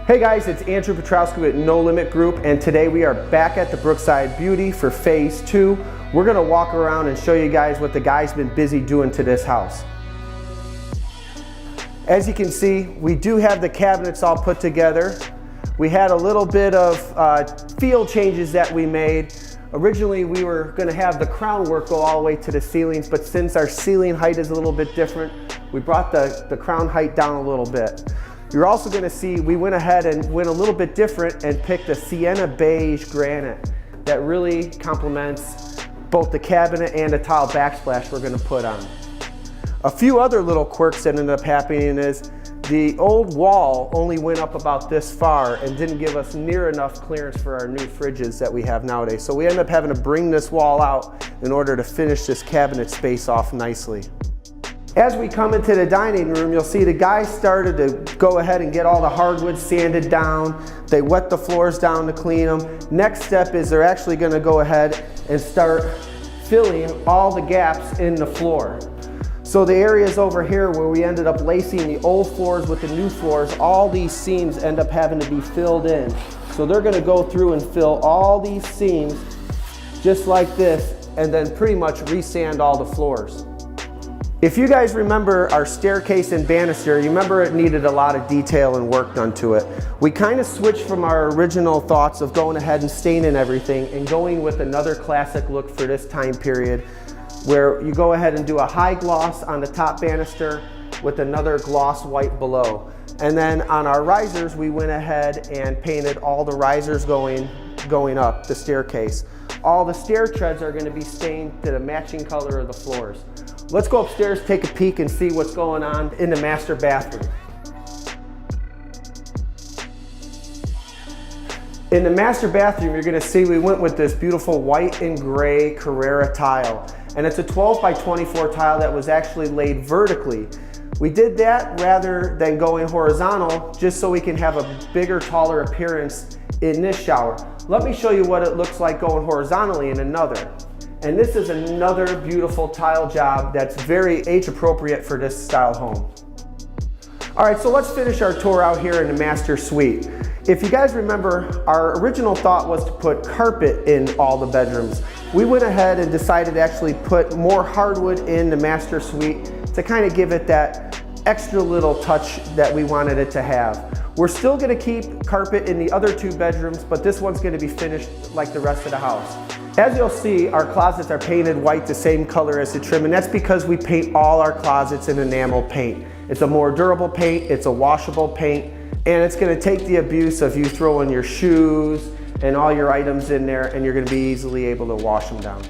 Hey guys, it's Andrew Petrowski with No Limit Group, and today we are back at the Brookside Beauty for Phase 2. We're going to walk around and show you guys what the guys been busy doing to this house. As you can see, we do have the cabinets all put together. We had a little bit of field changes that we made. Originally we were going to have the crown work go all the way to the ceilings, but since our ceiling height is a little bit different, we brought the crown height down a little bit. You're also going to see we went ahead and went a little bit different and picked a sienna beige granite that really complements both the cabinet and the tile backsplash we're going to put on. A few other little quirks that ended up happening is the old wall only went up about this far and didn't give us near enough clearance for our new fridges that we have nowadays. So we ended up having to bring this wall out in order to finish this cabinet space off nicely. As we come into the dining room, you'll see the guys started to go ahead and get all the hardwood sanded down. They wet the floors down to clean them. Next step is they're actually going to go ahead and start filling all the gaps in the floor. So the areas over here where we ended up lacing the old floors with the new floors, all these seams end up having to be filled in. So they're going to go through and fill all these seams just like this and then pretty much resand all the floors. If you guys remember our staircase and banister, you remember it needed a lot of detail and work done to it. We kind of switched from our original thoughts of going ahead and staining everything and going with another classic look for this time period, where you go ahead and do a high gloss on the top banister with another gloss white below. And then on our risers, we went ahead and painted all the risers going up the staircase. All the stair treads are going to be stained to the matching color of the floors. Let's go upstairs, take a peek and see what's going on in the master bathroom. In the master bathroom, you're going to see we went with this beautiful white and gray Carrera tile. And it's a 12 by 24 tile that was actually laid vertically. We did that rather than going horizontal just so we can have a bigger, taller appearance in this shower. Let me show you what it looks like going horizontally in another. And this is another beautiful tile job that's very age appropriate for this style home. All right, so let's finish our tour out here in the master suite. If you guys remember, our original thought was to put carpet in all the bedrooms. We went ahead and decided to actually put more hardwood in the master suite to kind of give it that extra little touch that we wanted it to have. We're still going to keep carpet in the other two bedrooms, but this one's going to be finished like the rest of the house. As you'll see, our closets are painted white, the same color as the trim, and that's because we paint all our closets in enamel paint. It's a more durable paint, it's a washable paint, and it's going to take the abuse of you throwing your shoes and all your items in there, and you're going to be easily able to wash them down.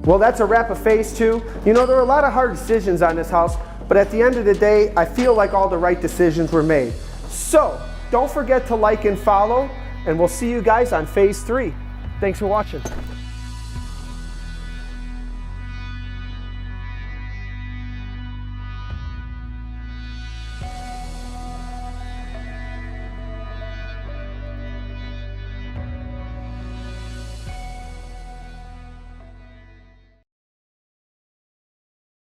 Well, that's a wrap of Phase 2. You know, there were a lot of hard decisions on this house, but at the end of the day, I feel like all the right decisions were made. So, don't forget to like and follow, and we'll see you guys on Phase 3. Thanks for watching.